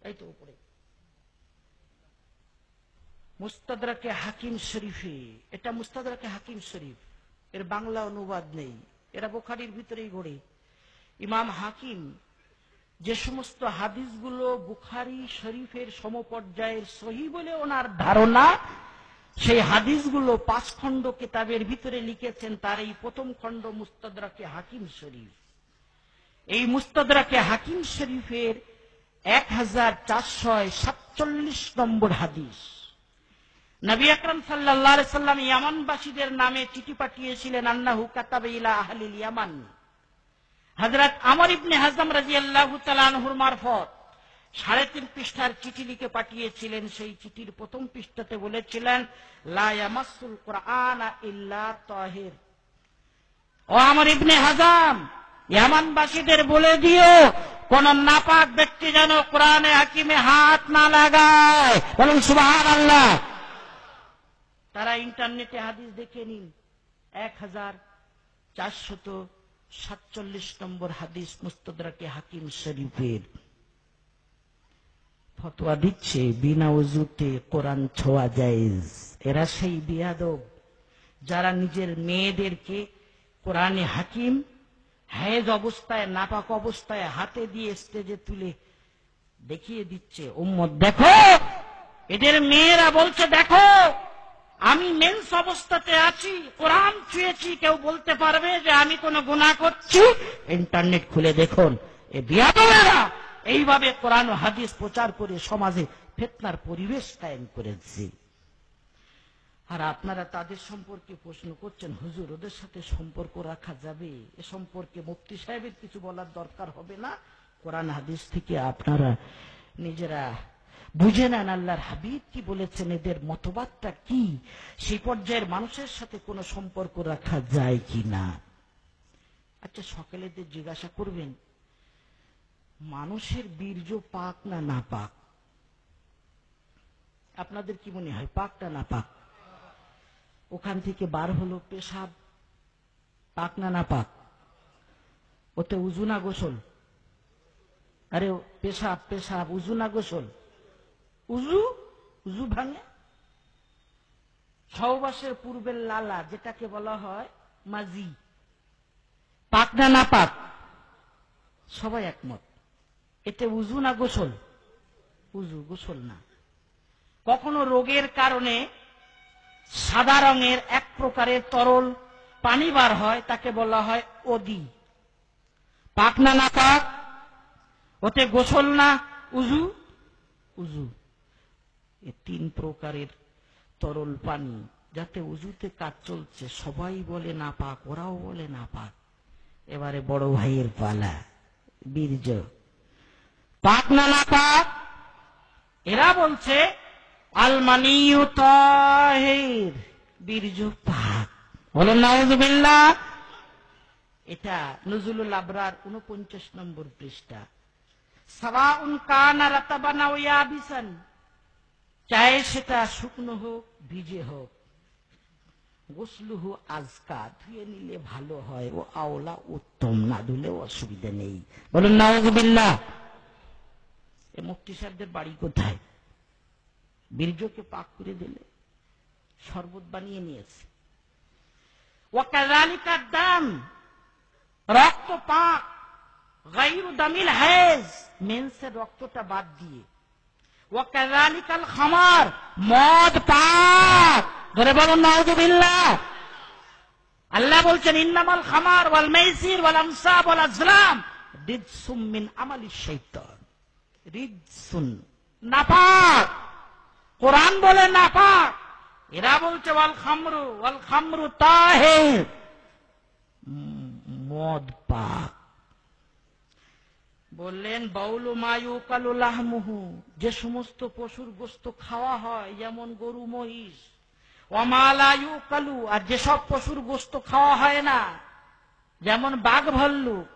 এই তো উপরে মুস্তাদরাকে হাকিম শরীফে, এটা মুস্তাদরাকে হাকিম শরীফ, এর বাংলা অনুবাদ নেই, এরা বুখারীর ভিতরেই ঘোরে। ইমাম হাকিম যে সমস্ত হাদিসগুলো বুখারী শরীফের সমপর্যায়ের সহিহ বলে ওনার ধারণা, সেই হাদিসগুলো 5 খণ্ড কিতাবের ভিতরে লিখেছেন। তার এই প্রথম খণ্ড মুস্তাদরাকে হাকিম শরীফ। এই মুস্তাদরাকে হাকিম শরীফের 1447 নম্বর হাদিস, নবী আকরাম সাল্লাল্লাহু আলাইহি সাল্লাম ইয়ামানবাসীদের নামে চিঠি পাঠিয়েছিলেন। আন্নাহু কাতাবা ইলা আহলিল ইয়ামান, হযরত আমর ইবনে হাজম রাদিয়াল্লাহু তাআলা আনহুর মারফত 3.5 পৃষ্ঠার চিঠি লিখে পাঠিয়েছিলেন। সেই চিঠির প্রথম পৃষ্ঠাতে বলেছিলেন, লা ইয়ামাসসুল কুরআনা ইল্লা তাহির। ও আমর ইবনে হাজম, ইয়ামানবাসীদের বলে দিও, কোন নাপাক ব্যক্তি যেন কোরআনে হাকিমে হাত না লাগায়। বলুন সুবহানাল্লাহ। তারা ইন্টারনেটে হাদিস দেখে নিন, 1447 নম্বর হাদিস মুস্তাদরাকে হাকিম শরীফের। ফতোয়া দিচ্ছে বিনা ওযুতে কোরআন ছোঁয়া জায়েজ। এরা সেই বিয়াদব যারা নিজের মেয়েদেরকে কোরআনে হাকিম হায়েজ অবস্থায়, নাপাক অবস্থায় হাতে দিয়ে স্টেজে তুলে দেখিয়ে দিচ্ছে, উম্মত দেখো। এদের মেয়েরা বলছে, দেখো আমি মেন্স অবস্থাতে আছি, কোরআন ছুঁয়েছি, কেউ বলতে পারবে যে আমি কোনো গুনাহ করছি? ইন্টারনেট খুলে দেখুন। এ বিয়াদবেরা এইভাবে কোরআন ও হাদিস প্রচার করে সমাজে ফিতনার পরিবেশ কায়েম করেছে। আর আপনারা তাদের সম্পর্কে প্রশ্ন করছেন, হুজুর ওদের সাথে সম্পর্ক রাখা যাবে? এ সম্পর্কে মুফতি সাহেবের কিছু বলার দরকার হবে না। কোরআন হাদিস থেকে আপনারা নিজেরা বুঝে নেন আল্লাহর হাবিব কি বলেছেন, এদের মতবাদটা কি, সেই পর্যায়ের মানুষের সাথে কোনো সম্পর্ক রাখা যায় কি না। আচ্ছা, সকালেদের জিজ্ঞাসা করবেন, মানুষের বীর্য পাক না নাপাক? আপনাদের কি মনে হয়, পাক না নাপাক? ওখান থেকে বার হলো পেশাব, পাক না নাপাক? ওতে উযু না গোসল? আরে পেশাব পেশাব, উযু না গোসল? উযু, উযু ভাঙে। সহবাসের পূর্বের লালা, যেটাকে বলা হয় মাজি, পাক না নাপাক? সবাই একমত। এতে উযু না গোসল? উযু, গোসল না। কখনো রোগের কারণে সাদা রঙের এক প্রকারের তরল পানি বার হয়, তাকে বলা হয় ওদি, পাক না নাপাক? ওতে গোসল না উযু? উযু। এ 3 প্রকারের তরল পানি, যাতে উযুতে কাজ চলছে, সবাই বলে নাপাক, ওরাও বলে নাপাক। এবারে বড় ভাইয়ের পালা, বীর্য পাক না নাপাক? এরা বলছে আল মানিয়্যু তাহির, বীর্য পাক। বলেন নাউযুবিল্লাহ। এটা নুজুলুল আবরার 49 নম্বর পৃষ্ঠা। সাওয়াউন কানা রাতাবান আও ইয়াবিসান, চাहे সেটা শুকনো হোক ভিজে হোক, গোসলুহু আজকা, ধুয়ে নিলে ভালো হয়, ও আওলা উত্তম, না ধুলেও অসুবিধা নেই। বলুন নাউযুবিল্লাহ। এ মুফতি সাহেবদের বাড়ি কোথায়? বীর্যকে পাক করে দিলে শরবত বানিয়ে নিয়েছে। ওয়াকাযালিকা দাম, রক্ত পাক, গায়রু দামিল হায়জ, মেন্সের রক্তটা বাদ দিয়ে। ওয়াকাযালিকাল খামার, মদ পাক। ধরে বলুন নাউযুবিল্লাহ। আল্লাহ বলছেন, ইন্নামাল খামার ওয়াল মাইসির ওয়াল আমসাব ওয়াল আজলাম রিজসুম মিন আমালিশ শাইতান। রিজসুন, নাপাক। কোরআন বলে নাপাক, এরা বলছে ওয়াল খামরু তাহির, মদ পাক। বললেন বাউলু মা ইউকালু লাহমুহু, যে সমস্ত পশুর গোশত খাওয়া হয়, যেমন গরু মহিষ। ওয়া মা লা ইউকালু, আর যেসব পশুর গোশত খাওয়া হয় না, যেমন বাঘ ভাল্লুক।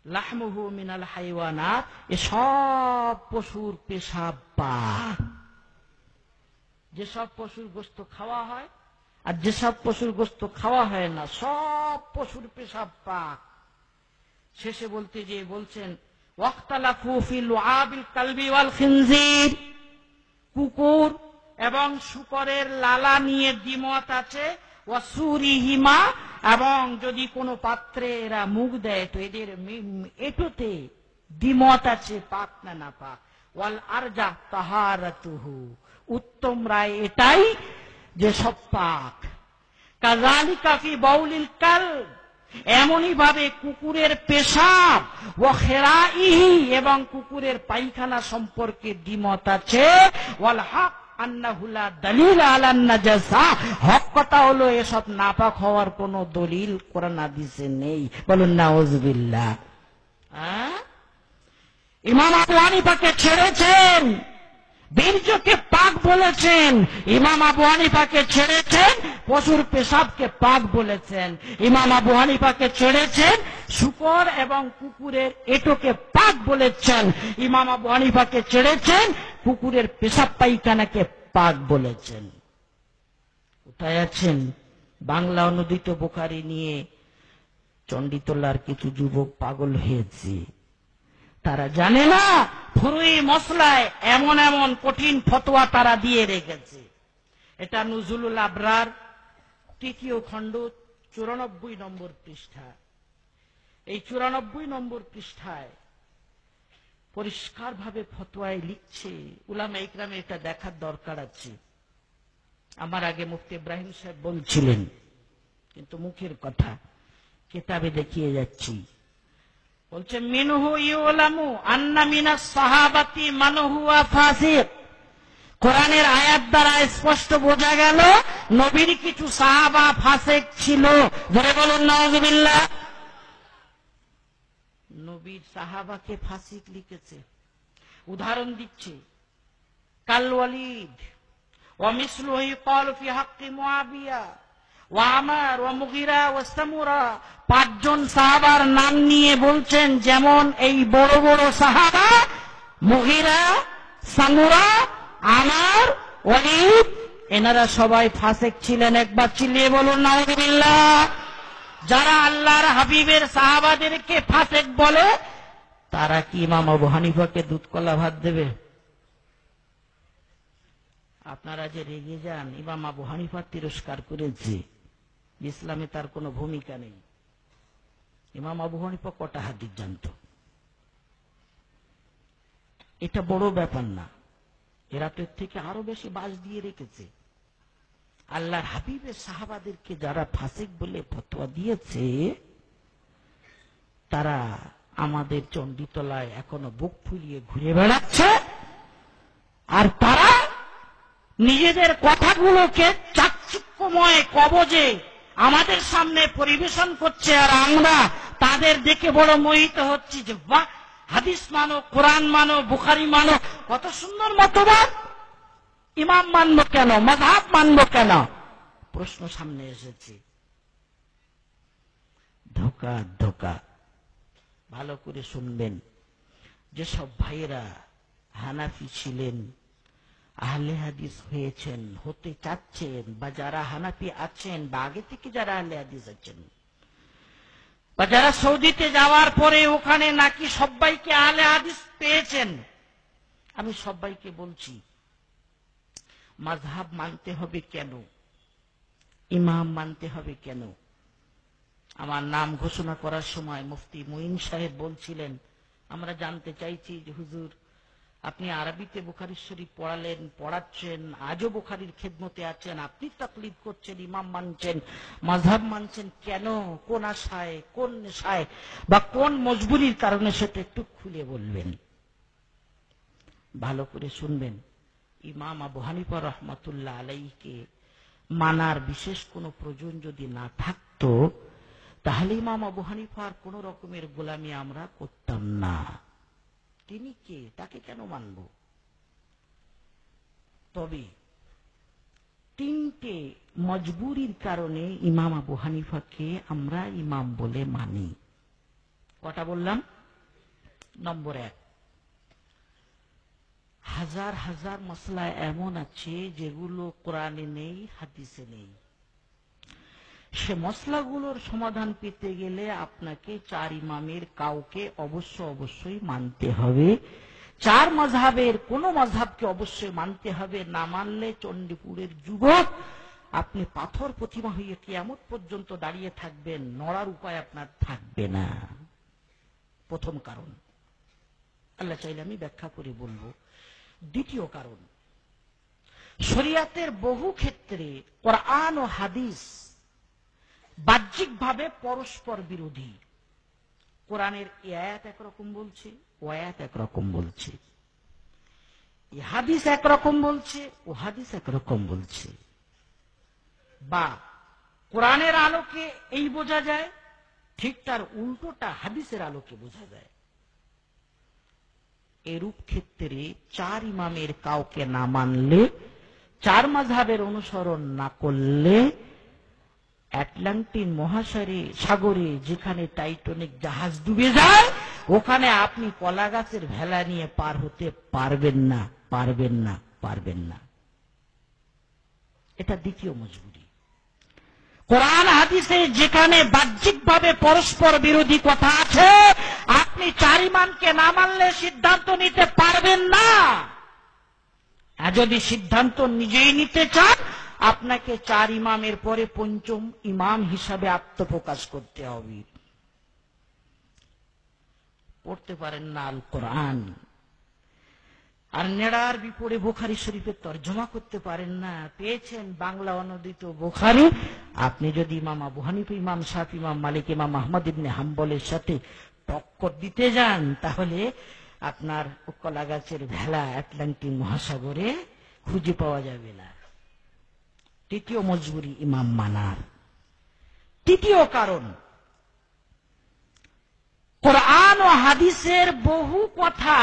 লাহমুহু মিনাল হাইওয়ানাত, এসব পশুর পেশাব পাক। যেসব পশুর গোশত খাওয়া হয় আর যেসব পশুর গোশত খাওয়া হয় না, সব পশুর পেশাব পাক। শেষে বলতে গিয়ে বলছেন ওয়াখতালাফু ফি লুআবিল কালবি ওয়াল খিনজির, কুকুর এবং শূকরের লালা নিয়ে দ্বিমত আছে। ওয়াসুরিহিমা, এবং যদি কোনো পাত্রে এরা মুখ দেয় তো এদের এটোতে দ্বিমত আছে, পাক না না পাক। ওয়াল আরজা তাহারাতুহু, উত্তম রায় এটাই যে সব পাক। কাযালিকা ফি বাউলিল কালব, এমনই ভাবে কুকুরের পেশাব, ওয়া খেরাইহি, এবং কুকুরের পায়খানা সম্পর্কে দ্বিমত আছে। ওয়াল হক আন্নাহু লা দালিল আলান নাজাসা, হক কথা হলো এসব নাপাক হওয়ার কোনো দলিল কোরআন হাদিসে নেই। বলুন নাউযুবিল্লাহ। ইমাম আবু হানিফাকে ছেড়েছেন, বীর্যকে পাক বলেছেন। ইমাম আবু হানিফাকে ছেড়েছেন, পশুর পেশাবকে পাক বলেছেন। ইমাম আবু হানিফাকে ছেড়েছেন, শূকর এবং কুকুরের এঁটোকে পাক বলেছেন। ইমাম আবু হানিফাকে ছেড়েছেন, কুকুরের পেশাব পায়খানাকে পাক বলেছেন। কোথায় আছেন? বাংলা অনুদিত বুখারী নিয়ে চণ্ডীতলার কিছু যুবক পাগল হয়েছে। তারা জানে না ফুরুই মশলায় এমন এমন কঠিন ফতোয়া তারা দিয়ে রেখেছে। এটা নুজুলুল আবরার ৩য় খণ্ড ৯৪ নম্বর পৃষ্ঠা। এই ৯৪ নম্বর পৃষ্ঠায় পরিষ্কার ভাবে ফতোয়ায় লিখছে, উলামা ইকরামে এটা দেখার দরকার আছে। আমার আগে মুফতি ইব্রাহিম সাহেব বলছিলেন, কিন্তু মুখের কথা, কিতাবে দেখিয়ে যাচ্ছি। বলছে মিনহু ইউলামু আন্না মিনাস সাহাবাতি মান হুয়া ফাসিক। কোরআনের আয়াত দ্বারা স্পষ্ট বোঝা গেল নবীর কিছু সাহাবা ফাসিক ছিল। ধরে বলুন নাউযুবিল্লাহ। নবীর সাহাবাকে ফাসিক লিখেছে। উদাহরণ দিচ্ছে, কাল ওয়ালিদ ওয়া মিসলুহু ক্বাল ফি হাক্কি মুআবিয়া ওয়া আমার ওয়া মুগীরা ওয়া সামুরা। ৫ জন সাহাবার নাম নিয়ে বলছেন, যেমন এই বড় বড় সাহাবা মুগীরা, সামুরা, আমার, ওয়ালিদ, এনারা সবাই ফাসিক ছিলেন। একবার চিল্লিয়ে বলুন নাউযুবিল্লাহ। যারা আল্লাহর হাবিবের সাহাবাদেরকে ফাসিক বলে, তারা কি ইমাম আবু হানিফাকে দুধ কলা ভাত দেবে? আপনারা যে রেগে যান, ইমাম আবু হানিফা তিরস্কার করেছে, ইসলামে তার কোনো ভূমিকা নেই। ইমাম আবু হানিফা কটা হাদিস জানতো? এটা বড় ব্যাপার না। এরা তো এর থেকে আরো বেশি বাস দিয়ে রেখেছে। আল্লাহর হাবিবের সাহাবাদেরকে যারা ফাসিক বলে ফতোয়া দিয়েছে, তারা আমাদের চণ্ডীতলায় এখনো বুক ফুলিয়ে ঘুরে বেড়াচ্ছে। আর তারা নিজেদের কথাগুলোকে চাকচিক্যময় কবজে আমাদের সামনে পরিবেশন করছে। আর আমরা তাদের দেখে বড় মোহিত হচ্ছি যে বাহ, হাদিস মানো, কোরআন মানো, বুখারী মানো, কত সুন্দর মতবাদ। ইমাম মানবো কেন, মাযহাব মানবো কেন? প্রশ্ন সামনে এসেছে। ধোকা ধোকা। ভালো করে শুনবেন, যেসব ভাইয়েরা হানাফি ছিলেন, আহলে হাদিস হয়েছেন, হতে চাচ্ছেন, বা যারা হানাফি আছেন, বা আগে থেকে যারা আহলে হাদিস আছেন, বা যারা সৌদিতে যাওয়ার পরে ওখানে নাকি সবাইকে আহলে হাদিস পেয়েছেন, আমি সবাইকে বলছি, মাযহাব মানতে হবে কেন? ইমাম মানতে হবে কেন? আমার নাম ঘোষণা করার সময় মুফতি মুঈন সাহেব বলছিলেন, আমরা জানতে চাইছি যে হুজুর, আপনি আরবিতে বুখারী শরীফ পড়ালেন, পড়াচ্ছেন, আজও বুখারীর খেদমতে আছেন, আপনি তাকলিদ করছেন, ইমাম মানছেন, মাযহাব মানছেন কেন? কোন আশায়, কোন নেশায়, বা কোন মজবুরির কারণে? সেটা একটু খুলে বলবেন। ভালো করে শুনবেন। ইমাম আবু হানিফা রাহমাতুল্লাহ আলাইহিকে মানার বিশেষ কোনো প্রয়োজন যদি না থাকতো, তাহলে ইমাম আবু হানিফার কোন রকমের গোলামি আমরা করতাম না। তিনি কে? তাকে কেন মানব? তবে ৩টে মজবুরির কারণে ইমাম আবু হানিফাকে আমরা ইমাম বলে মানি। কটা বললাম? নম্বর ১, হাজার হাজার মাসলা এমন আছে যেগুলো কোরআনে নেই, হাদিসে নেই। সে মশলাগুলোর সমাধান পেতে গেলে আপনাকে চার ইমামের কাউকে অবশ্যই মানতে হবে। চার মাযহাবের কোন মাযহাবকে অবশ্যই মানতে হবে, না মানলে চণ্ডীপুরের যুবক আপনি পাথর প্রতিমা হয়ে কিয়ামত পর্যন্ত দাঁড়িয়ে থাকবেন, নড়ার উপায় আপনার থাকবে না। প্রথম কারণ, আল্লাহ চাইলে আমি ব্যাখ্যা করে বলবো। দ্বিতীয় কারণ, শরিয়াতের বহু ক্ষেত্রে কোরআন ও হাদিস বাহ্যিকভাবে পরস্পর বিরোধী। কোরআনের আয়াত একরকম বলছে, ও আয়াত একরকম বলছে, হাদিস একরকম বলছে, ও হাদিস একরকম বলছে। বা কোরআনের আলোকে এই বোঝা যায়, ঠিক তার উল্টোটা হাদিসের আলোকে বোঝা যায়। এরূপ ক্ষেত্রে চার ইমামের কাউকে না মানলে, চার মাযহাবের অনুসরণ না করলে আটলান্টিক মহাসাগরে যেখানে টাইটানিক জাহাজ ডুবে যায়, ওখানে আপনি কলা গাছের ভেলা নিয়ে পার হতে পারবেন না, পারবেন না, পারবেন না। এটা দ্বিতীয় মজবুরি। কোরআন হাদিসে যেখানে বাহ্যিকভাবে পরস্পর বিরোধী কথা আছে, আপনি চার ইমামকে না মানলে সিদ্ধান্ত নিতে পারবেন না। আর যদি সিদ্ধান্ত নিজেই নিতে চান, আপনাকে চার ইমামের পরে পঞ্চম ইমাম হিসাবে আত্মপ্রকাশ করতে হবে। পড়তে পারেন না আল কোরআন, আর নেড়ার বিপরীতে বুখারী শরীফের তরজমা করতে পারেন না, পেয়েছেন বাংলা অনুদিত বুখারী। আপনি যদি ইমাম আবু হানিফা, ইমাম শাফি, ইমাম মালিক, ইমাম আহমদ ইবনে হাম্বলের সাথে টক্কর দিতে যান, তাহলে আপনার কলা গাছের ভেলা আটলান্টিক মহাসাগরে খুঁজে পাওয়া যাবে না। তৃতীয় মজবুরি ইমাম মানার। তৃতীয় কারণ, কোরআন ও হাদিসের বহু কথা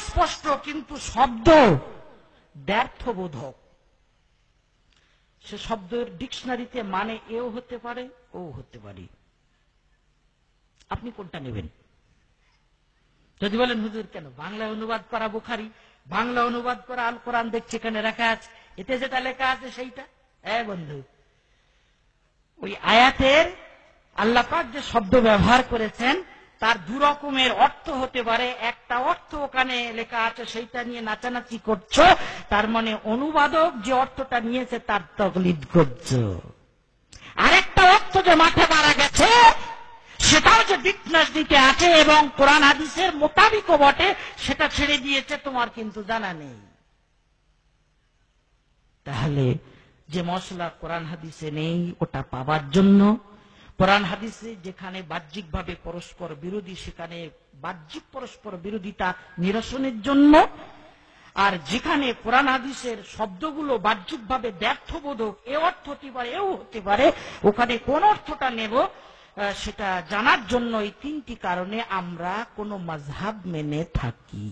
স্পষ্ট, কিন্তু শব্দ ব্যর্থবোধক। সে শব্দের ডিকশনারিতে মানে এও হতে পারে, ও হতে পারে। আপনি কোনটা নেবেন? যদি বলেন হুজুর কেন বাংলা অনুবাদ করা বুখারী, বাংলা অনুবাদ করা আল কোরআন দেখছি এখানে রাখা আছে, এতে যেটা লেখা আছে সেইটা। বন্ধু, ওই আয়াতের আল্লাহ পাক যে শব্দ ব্যবহার করেছেন তার দু রকমের অর্থ হতে পারে। একটা অর্থ ওখানে লেখা আছে, সেইটা নিয়ে নাচানাচি করছো, তার মানে অনুবাদক যে অর্থটা নিয়েছে তার তকলিদ করছো। আরেকটা অর্থ যে মাঠে মারা গেছে, সেটাও যে ডিকশনারিতে আছে এবং কোরআন হাদিসের মোতাবিকও বটে, সেটা ছেড়ে দিয়েছে, তোমার কিন্তু জানা নেই। তাহলে যে মশলা কোরআন হাদিসে নেই, ওটা পাবার জন্য কোরআন হাদিসে যেখানে বাহ্যিকভাবে পরস্পর বিরোধী, সেখানে বাহ্যিক পরস্পর বিরোধিতা নিরসনের জন্য, আর যেখানে কোরআন হাদিসের শব্দগুলো বাহ্যিকভাবে ব্যর্থবোধক, এ অর্থ হতে পারে, এও হতে পারে, ওখানে কোন অর্থটা নেব সেটা জানার জন্য এই তিনটি কারণে আমরা কোন মাযহাব মেনে থাকি।